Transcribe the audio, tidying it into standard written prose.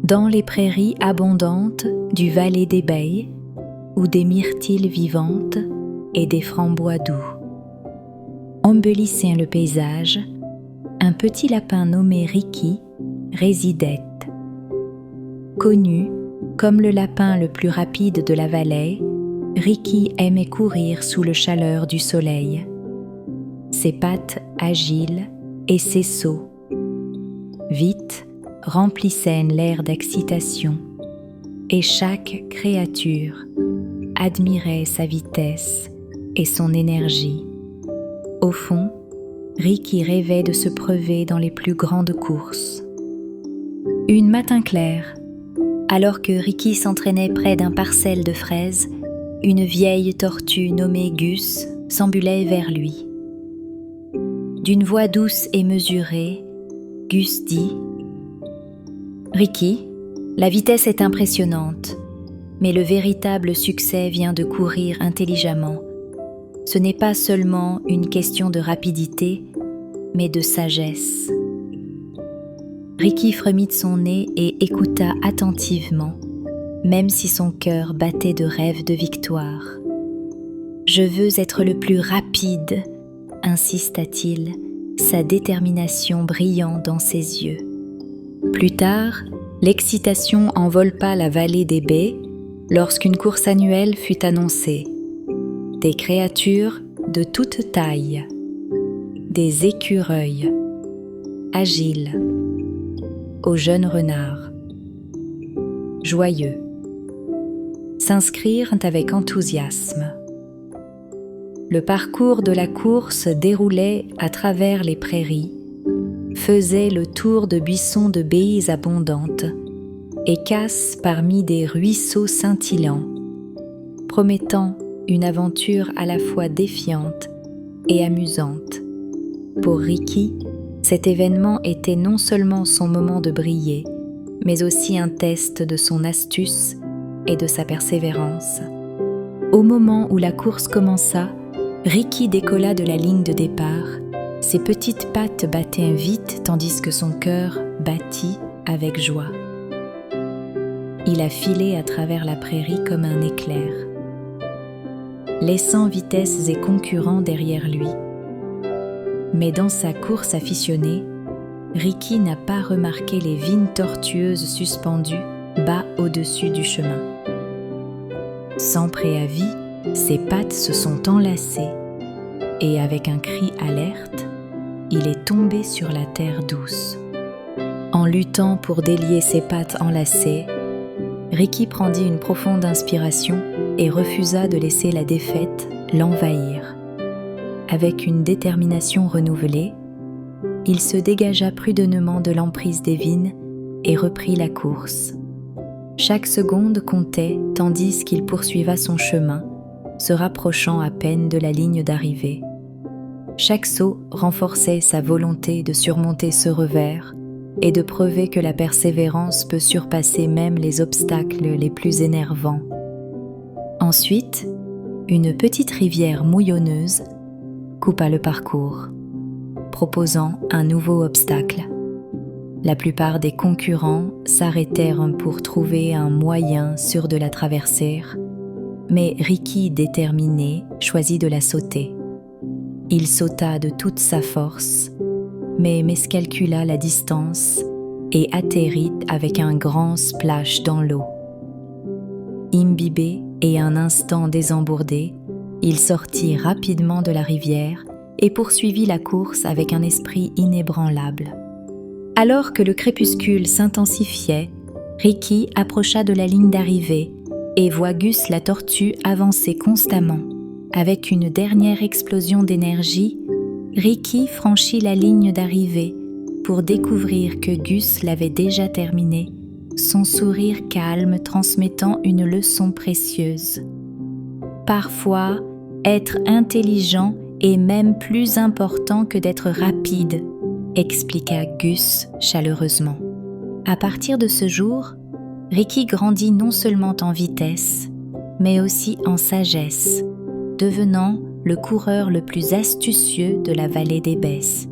dans les prairies abondantes du Vallée des Baies, où des myrtilles vivantes et des frambois doux embellissaient le paysage, un petit lapin nommé Ricky résidait. Connu comme le lapin le plus rapide de la vallée, Ricky aimait courir sous le chaleur du soleil. Ses pattes agiles et ses sauts vite remplissaient l'air d'excitation, et chaque créature admirait sa vitesse et son énergie. Au fond, Ricky rêvait de se preuver dans les plus grandes courses. Une matin clair, alors que Ricky s'entraînait près d'un parcelle de fraises, une vieille tortue nommée Gus s'ambulait vers lui. D'une voix douce et mesurée, Gus dit « Ricky, la vitesse est impressionnante, mais le véritable succès vient de courir intelligemment. Ce n'est pas seulement une question de rapidité, mais de sagesse. » Ricky frémit de son nez et écouta attentivement, même si son cœur battait de rêves de victoire. « Je veux être le plus rapide », insista-t-il, sa détermination brillant dans ses yeux. Plus tard, l'excitation enveloppa la vallée des baies lorsqu'une course annuelle fut annoncée. Des créatures de toute taille, des écureuils, agiles, aux jeunes renards, joyeux, s'inscrirent avec enthousiasme. Le parcours de la course déroulait à travers les prairies, faisait le tour de buissons de baies abondantes et casse parmi des ruisseaux scintillants, promettant une aventure à la fois défiante et amusante. Pour Ricky, cet événement était non seulement son moment de briller, mais aussi un test de son astuce et de sa persévérance. Au moment où la course commença, Ricky décolla de la ligne de départ. Ses petites pattes battaient vite tandis que son cœur battit avec joie. Il a filé à travers la prairie comme un éclair, laissant vitesses et concurrents derrière lui. Mais dans sa course affichonnée, Ricky n'a pas remarqué les vignes tortueuses suspendues bas au-dessus du chemin. Sans préavis, ses pattes se sont enlacées et avec un cri alerte, il est tombé sur la terre douce. En luttant pour délier ses pattes enlacées, Ricky prendit une profonde inspiration et refusa de laisser la défaite l'envahir. Avec une détermination renouvelée, il se dégagea prudemment de l'emprise des vignes et reprit la course. Chaque seconde comptait tandis qu'il poursuivait son chemin, se rapprochant à peine de la ligne d'arrivée. Chaque saut renforçait sa volonté de surmonter ce revers et de prouver que la persévérance peut surpasser même les obstacles les plus énervants. Ensuite, une petite rivière mouillonneuse coupa le parcours, proposant un nouveau obstacle. La plupart des concurrents s'arrêtèrent pour trouver un moyen sûr de la traverser, mais Ricky, déterminé, choisit de la sauter. Il sauta de toute sa force, mais miscalcula la distance et atterrit avec un grand splash dans l'eau. Imbibé et un instant désembourdé, il sortit rapidement de la rivière et poursuivit la course avec un esprit inébranlable. Alors que le crépuscule s'intensifiait, Ricky approcha de la ligne d'arrivée et voit Gus la tortue avancer constamment. Avec une dernière explosion d'énergie, Ricky franchit la ligne d'arrivée pour découvrir que Gus l'avait déjà terminé, son sourire calme transmettant une leçon précieuse. Parfois, être intelligent est même plus important que d'être rapide, expliqua Gus chaleureusement. À partir de ce jour, Ricky grandit non seulement en vitesse, mais aussi en sagesse, devenant le coureur le plus astucieux de la vallée des Baies.